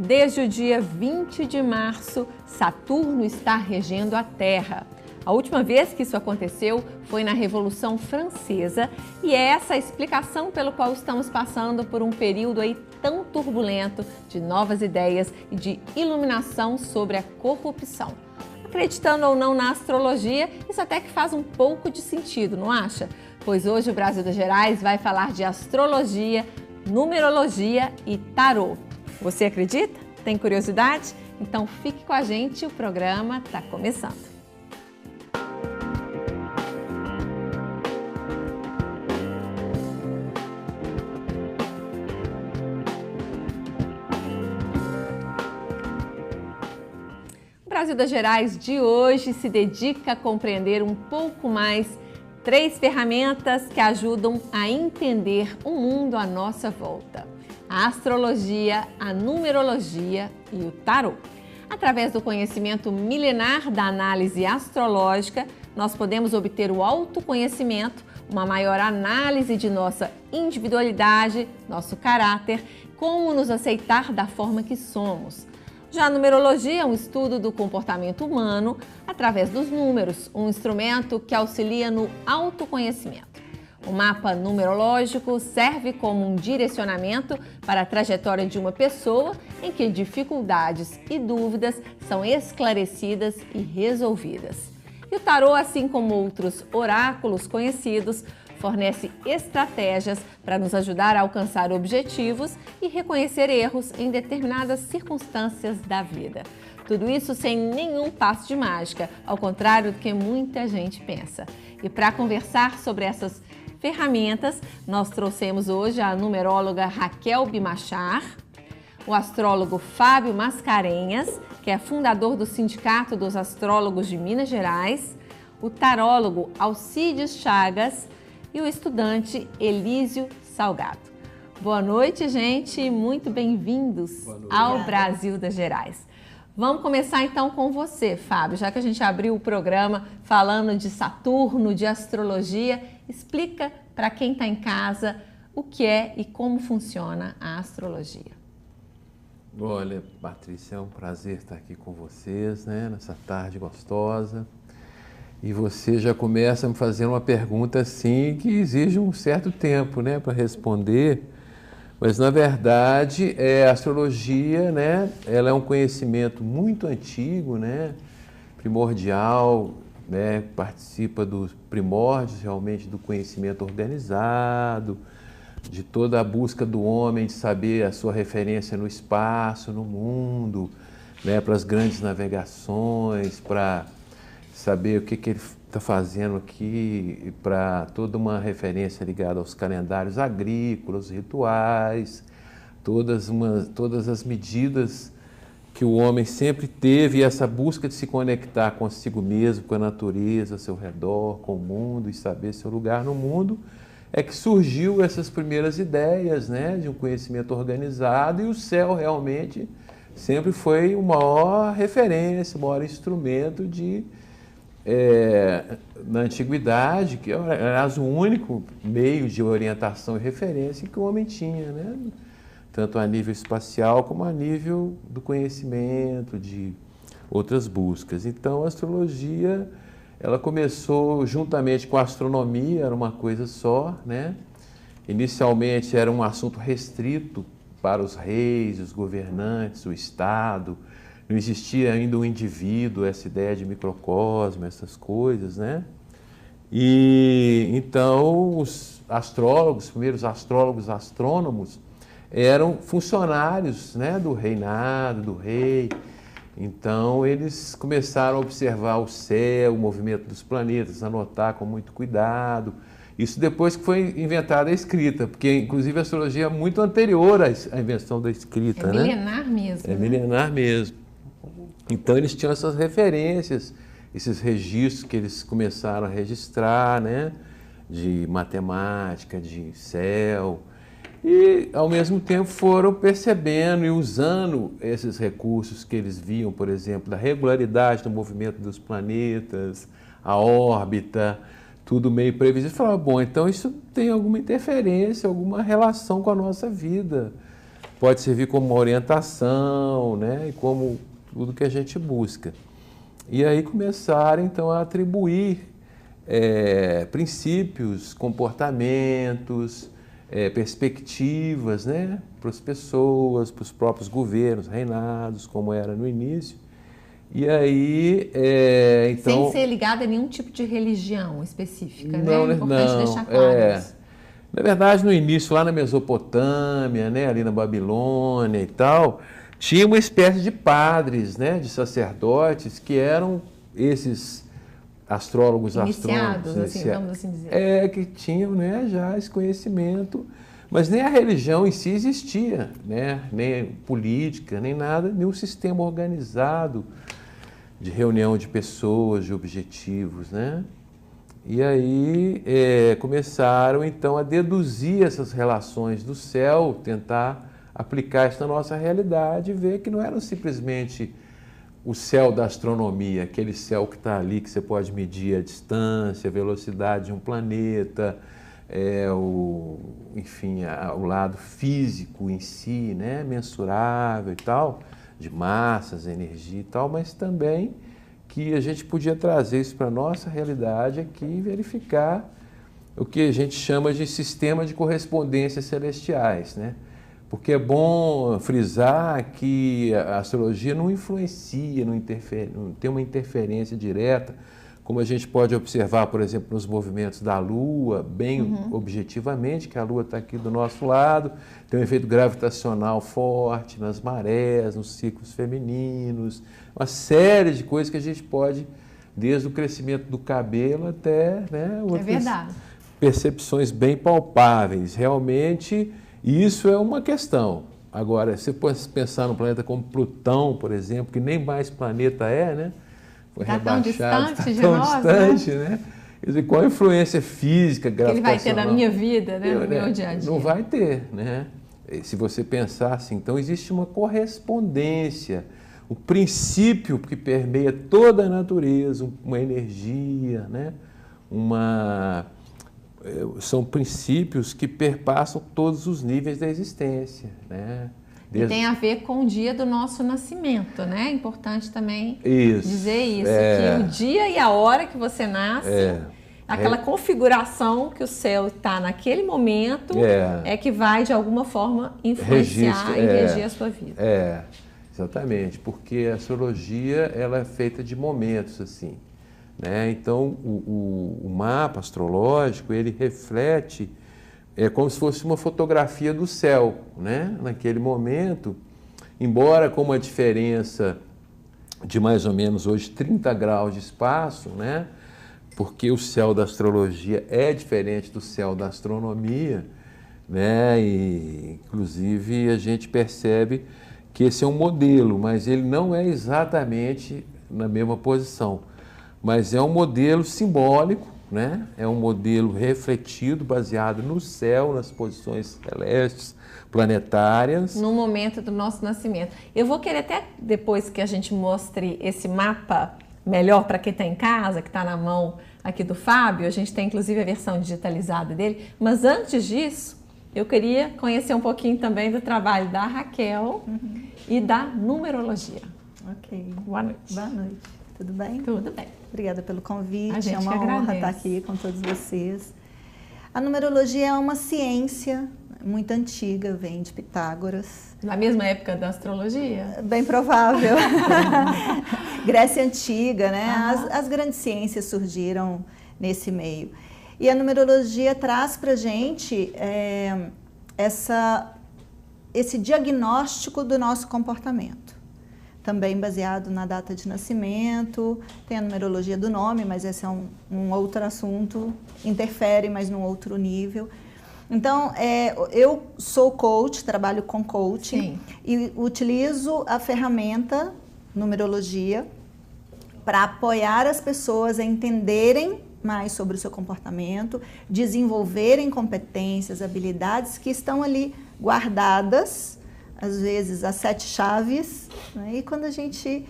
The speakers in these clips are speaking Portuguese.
Desde o dia 20 de março, Saturno está regendo a Terra. A última vez que isso aconteceu foi na Revolução Francesa e é essa a explicação pelo qual estamos passando por um período aí tão turbulento de novas ideias e de iluminação sobre a corrupção. Acreditando ou não na astrologia, isso até que faz um pouco de sentido, não acha? Pois hoje o Brasil das Gerais vai falar de astrologia, numerologia e tarô. Você acredita? Tem curiosidade? Então fique com a gente, o programa está começando. O Brasil das Gerais de hoje se dedica a compreender um pouco mais 3 ferramentas que ajudam a entender o mundo à nossa volta: a astrologia, a numerologia e o tarô. Através do conhecimento milenar da análise astrológica, nós podemos obter o autoconhecimento, uma maior análise de nossa individualidade, nosso caráter, como nos aceitar da forma que somos. Já a numerologia é um estudo do comportamento humano através dos números, um instrumento que auxilia no autoconhecimento. O mapa numerológico serve como um direcionamento para a trajetória de uma pessoa em que dificuldades e dúvidas são esclarecidas e resolvidas. E o tarô, assim como outros oráculos conhecidos, fornece estratégias para nos ajudar a alcançar objetivos e reconhecer erros em determinadas circunstâncias da vida. Tudo isso sem nenhum passo de mágica, ao contrário do que muita gente pensa. E para conversar sobre essas ferramentas, nós trouxemos hoje a numeróloga Raquel Bimachar, o astrólogo Fábio Mascarenhas, que é fundador do Sindicato dos Astrólogos de Minas Gerais, o tarólogo Alcides Chagas e o estudante Elísio Salgado. Boa noite, gente, muito bem-vindos ao Brasil das Gerais. Vamos começar então com você, Fábio, já que a gente abriu o programa falando de Saturno, de astrologia, explica para quem está em casa o que é e como funciona a astrologia. Olha, Patrícia, é um prazer estar aqui com vocês, né, nessa tarde gostosa. E você já começa a me fazer uma pergunta assim que exige um certo tempo, né, para responder. Mas na verdade, a astrologia, né, ela é um conhecimento muito antigo, né, primordial, né, participa dos primórdios realmente do conhecimento organizado, de toda a busca do homem de saber a sua referência no espaço, no mundo, né, para as grandes navegações, para saber o que ele está fazendo aqui, para toda uma referência ligada aos calendários agrícolas, rituais, todas as medidas que o homem sempre teve, e essa busca de se conectar consigo mesmo, com a natureza ao seu redor, com o mundo e saber seu lugar no mundo, é que surgiu essas primeiras ideias, né, de um conhecimento organizado, e o céu realmente sempre foi o maior referência, o maior instrumento na antiguidade, que era o único meio de orientação e referência que o homem tinha, né? Tanto a nível espacial como a nível do conhecimento, de outras buscas. Então, a astrologia, ela começou juntamente com a astronomia, era uma coisa só, né? Inicialmente era um assunto restrito para os reis, os governantes, o Estado. Não existia ainda o indivíduo, essa ideia de microcosmo, essas coisas, né? E então os astrólogos, os primeiros astrólogos, astrônomos, eram funcionários, né, do reinado, do rei. Então eles começaram a observar o céu, o movimento dos planetas, anotar com muito cuidado. Isso depois que foi inventada a escrita, porque inclusive a astrologia é muito anterior à invenção da escrita, né? É milenar mesmo. É milenar mesmo. Então eles tinham essas referências, esses registros que eles começaram a registrar, né, de matemática, de céu, e ao mesmo tempo foram percebendo e usando esses recursos que eles viam, por exemplo, da regularidade do movimento dos planetas, a órbita, tudo meio previsível. Falaram, bom, então isso tem alguma interferência, alguma relação com a nossa vida. pode servir como uma orientação, né? E como tudo que a gente busca. E aí começaram, então, a atribuir princípios, comportamentos, perspectivas, né? Para as pessoas, para os próprios governos, reinados, como era no início. E aí, então... Sem ser ligada a nenhum tipo de religião específica, não, né? É importante deixar claro isso. Na verdade, no início, lá na Mesopotâmia, né, ali na Babilônia e tal, tinha uma espécie de padres, né, de sacerdotes, que eram esses astrólogos, iniciados, assim, vamos assim dizer. Que tinham, né, já esse conhecimento, mas nem a religião em si existia, né, nem política, nem nada, nenhum sistema organizado de reunião de pessoas, de objetivos, né? E aí começaram então a deduzir essas relações do céu, tentar aplicar isso na nossa realidade e ver que não era simplesmente o céu da astronomia, aquele céu que está ali, que você pode medir a distância, a velocidade de um planeta, enfim, o lado físico em si, né, mensurável e tal, de massas, energia e tal, mas também que a gente podia trazer isso para a nossa realidade aqui e verificar o que a gente chama de sistema de correspondências celestiais, né? Porque é bom frisar que a astrologia não influencia, não tem uma interferência direta, como a gente pode observar, por exemplo, nos movimentos da Lua, bem objetivamente, que a Lua está aqui do nosso lado, tem um efeito gravitacional forte nas marés, nos ciclos femininos, uma série de coisas que a gente pode, desde o crescimento do cabelo até, né, outras percepções bem palpáveis. Realmente, isso é uma questão. Agora, se você pensar num planeta como Plutão, por exemplo, que nem mais planeta né? Foi rebaixado, tão distante, né? Quer dizer, qual a influência física, gravitacional? Que ele vai ter na minha vida, né? No meu dia a dia. Não vai ter, né? Se você pensar assim, então existe uma correspondência, o princípio que permeia toda a natureza, uma energia, né? São princípios que perpassam todos os níveis da existência, né? E tem a ver com o dia do nosso nascimento, né? É importante também dizer isso, que o dia e a hora que você nasce, aquela configuração que o céu está naquele momento, é que vai, de alguma forma, influenciar e regir a sua vida. Exatamente, porque a astrologia ela é feita de momentos, assim, né? Então, o mapa astrológico, ele reflete como se fosse uma fotografia do céu, né? Naquele momento, embora com uma diferença de mais ou menos hoje 30 graus de espaço, né? Porque o céu da astrologia é diferente do céu da astronomia, né? E, inclusive, a gente percebe que esse é um modelo, mas ele não é exatamente na mesma posição, mas é um modelo simbólico, né? É um modelo refletido, baseado no céu, nas posições celestes, planetárias. No momento do nosso nascimento. Eu vou querer até, depois que a gente mostre esse mapa melhor para quem está em casa, que está na mão aqui do Fábio, a gente tem inclusive a versão digitalizada dele, mas antes disso, eu queria conhecer um pouquinho também do trabalho da Raquel e da numerologia. Ok. Boa noite. Boa noite. Tudo bem? Tudo bem. Obrigada pelo convite. A gente é uma honra estar aqui com todos vocês. A numerologia é uma ciência muito antiga, vem de Pitágoras. Na mesma época da astrologia? Bem provável. Grécia Antiga, né? As grandes ciências surgiram nesse meio. E a numerologia traz para a gente esse diagnóstico do nosso comportamento. Também baseado na data de nascimento, tem a numerologia do nome, mas esse é um outro assunto, interfere, mas num outro nível. Então, eu sou coach, trabalho com coaching. Sim. E utilizo a ferramenta numerologia para apoiar as pessoas a entenderem mais sobre o seu comportamento, desenvolverem competências, habilidades que estão ali guardadas, às vezes as 7 chaves, né? E quando a gente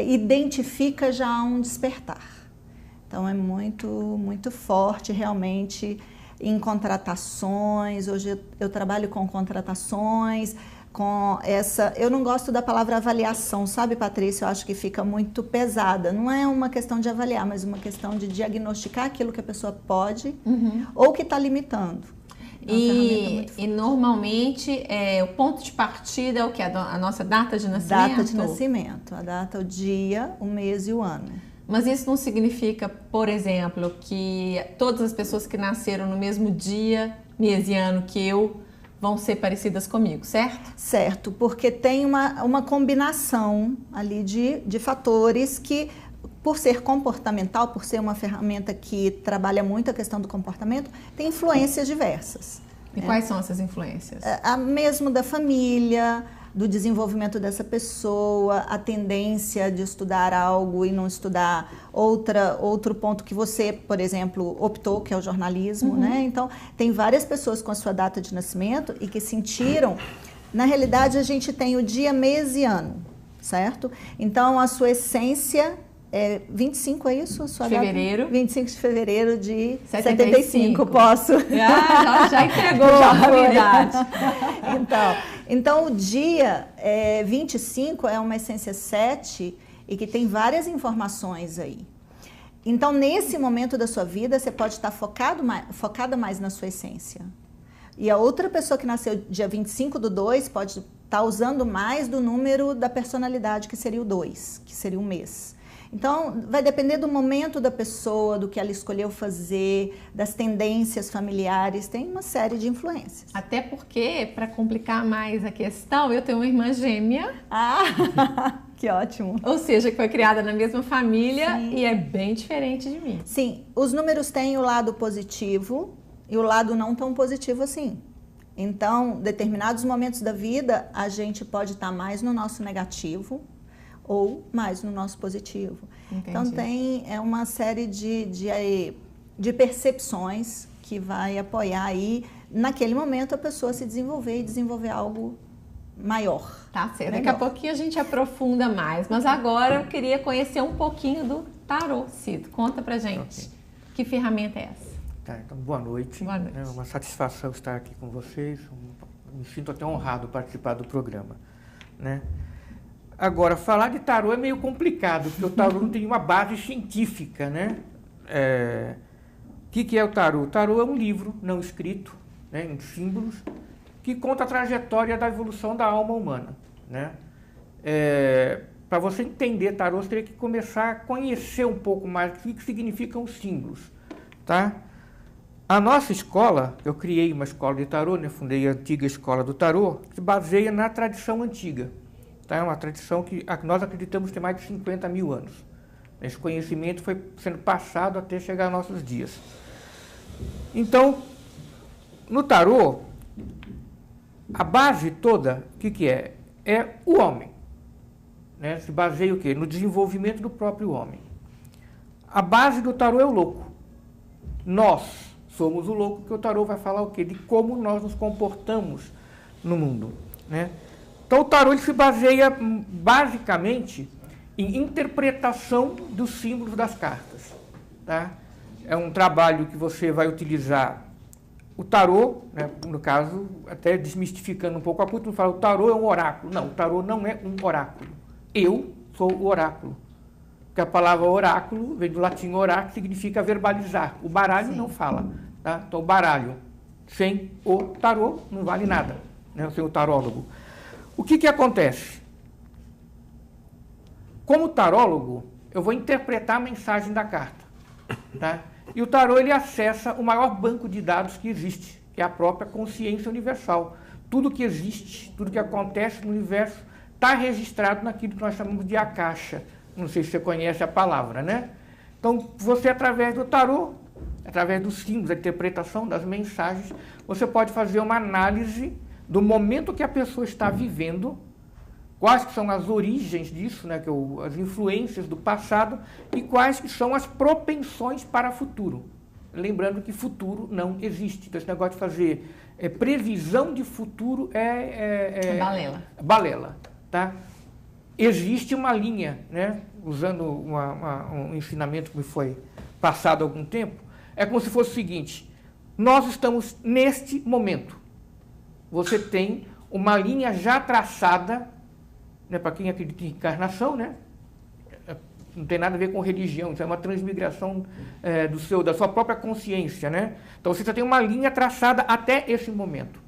identifica já há um despertar. Então é muito, muito forte realmente em contratações. Hoje eu trabalho com contratações, com essa... Eu não gosto da palavra avaliação, sabe, Patrícia? Eu acho que fica muito pesada. Não é uma questão de avaliar, mas uma questão de diagnosticar aquilo que a pessoa pode ou que está limitando. E normalmente o ponto de partida é o que? A nossa data de nascimento? Data de nascimento. A data, o dia, o mês e o ano. Mas isso não significa, por exemplo, que todas as pessoas que nasceram no mesmo dia, mês e ano que eu vão ser parecidas comigo, certo? Certo, porque tem uma combinação ali de fatores que, por ser comportamental, por ser uma ferramenta que trabalha muito a questão do comportamento, tem influências diversas. E quais são essas influências? A mesmo da família, do desenvolvimento dessa pessoa, a tendência de estudar algo e não estudar outro ponto que você, por exemplo, optou, que é o jornalismo, né? Então, tem várias pessoas com a sua data de nascimento e que sentiram... Na realidade, a gente tem o dia, mês e ano, certo? Então, a sua essência... 25, é isso? Sua fevereiro. Data? 25 de fevereiro de 75, posso? Já entregou a verdade. Então, o dia 25 é uma essência 7 e que tem várias informações aí. Então, nesse momento da sua vida, você pode estar focada mais na sua essência. E a outra pessoa que nasceu dia 25/2 pode estar usando mais do número da personalidade, que seria o 2, que seria o mês. Então, vai depender do momento da pessoa, do que ela escolheu fazer, das tendências familiares, tem uma série de influências. Até porque, para complicar mais a questão, eu tenho uma irmã gêmea. Ah, que ótimo! Ou seja, que foi criada na mesma família. Sim. E é bem diferente de mim. Sim, os números têm o lado positivo e o lado não tão positivo assim. Então, determinados momentos da vida, a gente pode estar mais no nosso negativo, ou mais no nosso positivo. Entendi. Então tem uma série de percepções que vai apoiar aí, naquele momento, a pessoa se desenvolver e desenvolver algo maior. Tá certo. Daqui a pouquinho a gente aprofunda mais, mas agora eu queria conhecer um pouquinho do tarô, Cido. Conta pra gente. Okay. Que ferramenta é essa? Tá, então boa noite. Boa noite. É uma satisfação estar aqui com vocês. Me sinto até honrado participar do programa, né? Agora, falar de tarô é meio complicado, porque o tarô não tem uma base científica, né? O que é o tarô? O tarô é um livro não escrito, né, em símbolos, que conta a trajetória da evolução da alma humana, né? Para você entender tarô, você teria que começar a conhecer um pouco mais o que significam os símbolos, tá? A nossa escola, eu criei uma escola de tarô, né? Fundei a antiga escola do tarô, que se baseia na tradição antiga. É uma tradição que nós acreditamos ter mais de 50 mil anos. Esse conhecimento foi sendo passado até chegar aos nossos dias. Então, no tarô, a base toda, o que é? É o homem. Né? Se baseia o quê? No desenvolvimento do próprio homem. A base do tarô é o louco. Nós somos o louco, que o tarô vai falar o quê? De como nós nos comportamos no mundo, né? Então, o tarô ele se baseia basicamente em interpretação dos símbolos das cartas, tá? É um trabalho que você vai utilizar o tarô, né? No caso, até desmistificando um pouco a coisa, não fala o tarô é um oráculo. Não, o tarô não é um oráculo. Eu sou o oráculo. Porque a palavra oráculo vem do latim orar, que significa verbalizar. O baralho não fala, tá? Então, o baralho sem o tarô não vale nada, né? Sem o tarólogo. O que acontece? Como tarólogo, eu vou interpretar a mensagem da carta, tá? E o tarô, ele acessa o maior banco de dados que existe, que é a própria consciência universal. Tudo que existe, tudo que acontece no universo, está registrado naquilo que nós chamamos de akasha. Não sei se você conhece a palavra, né? Então, você, através do tarô, através dos símbolos, da interpretação das mensagens, você pode fazer uma análise do momento que a pessoa está vivendo, quais que são as origens disso, né, as influências do passado, e quais que são as propensões para o futuro. Lembrando que futuro não existe. Então, esse negócio de fazer previsão de futuro balela. Balela, tá? Existe uma linha, né, usando um ensinamento que me foi passado há algum tempo, é como se fosse o seguinte: nós estamos neste momento. Você tem uma linha já traçada, né, para quem acredita em encarnação, né? Não tem nada a ver com religião, isso é uma transmigração da sua própria consciência, né? Então você já tem uma linha traçada até esse momento.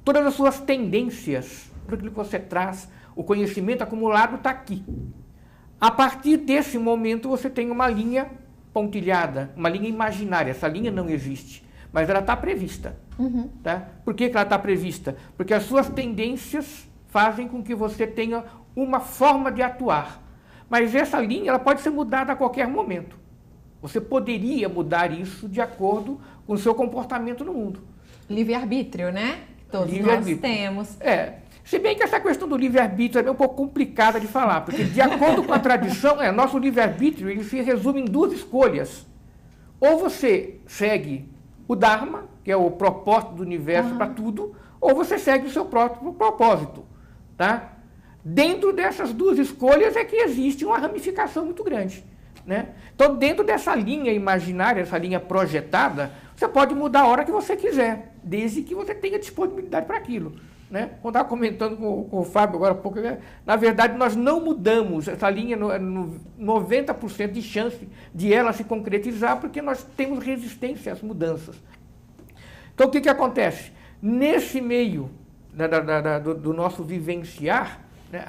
Todas as suas tendências, tudo aquilo que você traz, o conhecimento acumulado está aqui. A partir desse momento você tem uma linha pontilhada, uma linha imaginária. Essa linha não existe, mas ela está prevista. Tá? Por que ela está prevista? Porque as suas tendências fazem com que você tenha uma forma de atuar. Mas essa linha ela pode ser mudada a qualquer momento. Você poderia mudar isso de acordo com o seu comportamento no mundo. Livre-arbítrio, né? Todos nós temos. Se bem que essa questão do livre-arbítrio é um pouco complicada de falar, porque de acordo com a tradição, nosso livre-arbítrio ele se resume em duas escolhas. Ou você segue o Dharma, que é o propósito do universo para tudo, ou você segue o seu próprio propósito. Tá? Dentro dessas duas escolhas é que existe uma ramificação muito grande. Né? Então, dentro dessa linha imaginária, essa linha projetada, você pode mudar a hora que você quiser, desde que você tenha disponibilidade para aquilo. Né? Quando eu estava comentando com o Fábio agora há pouco, na verdade nós não mudamos essa linha, 90% de chance de ela se concretizar, porque nós temos resistência às mudanças. Então, o que acontece? Nesse meio do nosso vivenciar, né,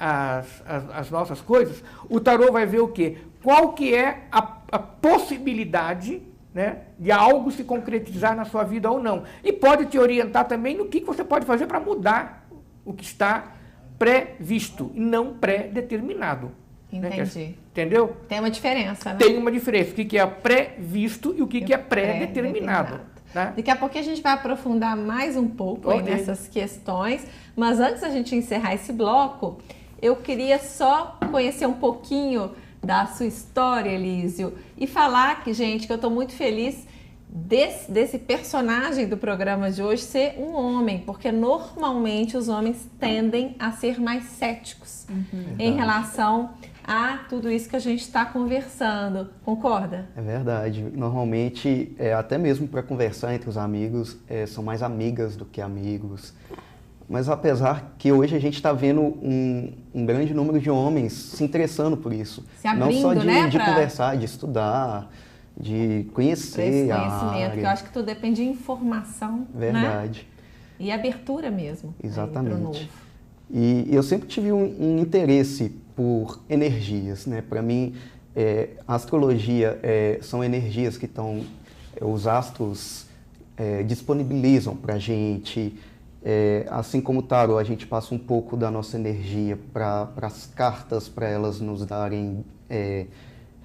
as nossas coisas, o tarô vai ver o quê? Qual que é a possibilidade, né, de algo se concretizar na sua vida ou não. E pode te orientar também no que você pode fazer para mudar o que está previsto e não pré-determinado. Entendi. Né? Entendeu? Tem uma diferença, né? Tem uma diferença. O que é previsto e o que é pré-determinado. Né? Daqui a pouco a gente vai aprofundar mais um pouco aí nessas questões, mas antes da gente encerrar esse bloco, eu queria só conhecer um pouquinho da sua história, Elísio, e falar que, gente, que eu estou muito feliz desse personagem do programa de hoje ser um homem, porque normalmente os homens tendem a ser mais céticos em relação a tudo isso que a gente está conversando. Concorda? É verdade. Normalmente, até mesmo para conversar entre os amigos, são mais amigas do que amigos. Mas apesar que hoje a gente está vendo um grande número de homens se interessando por isso. Se abrindo, não só de pra... conversar, de estudar, de conhecer a área. Que eu acho que tudo depende de informação. Verdade. Né? E abertura mesmo. Exatamente. E eu sempre tive um interesse por energias, né? Para mim, a astrologia são energias que os astros disponibilizam para a gente. Assim como o tarô, a gente passa um pouco da nossa energia para as cartas, para elas nos darem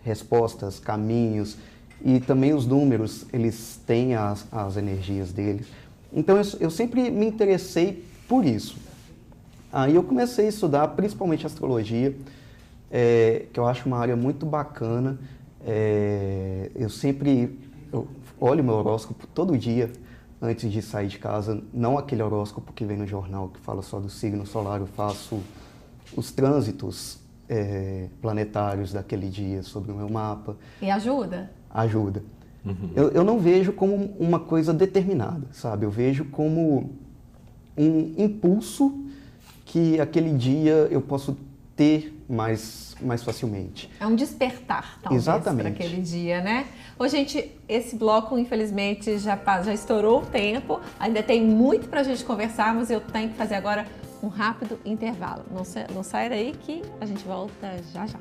respostas, caminhos, e também os números, eles têm as energias deles. Então eu sempre me interessei por isso. Aí eu comecei a estudar principalmente astrologia, que eu acho uma área muito bacana. Eu olho meu horóscopo todo dia, antes de sair de casa, não aquele horóscopo que vem no jornal que fala só do signo solar, eu faço os trânsitos planetários daquele dia sobre o meu mapa. E ajuda? Ajuda. Eu não vejo como uma coisa determinada, sabe? Eu vejo como um impulso que aquele dia eu posso ter mais facilmente. É um despertar, talvez, para aquele dia, né? Ô, gente, esse bloco, infelizmente, já estourou o tempo. Ainda tem muito para a gente conversar, mas eu tenho que fazer agora um rápido intervalo. Não sai daí que a gente volta já já.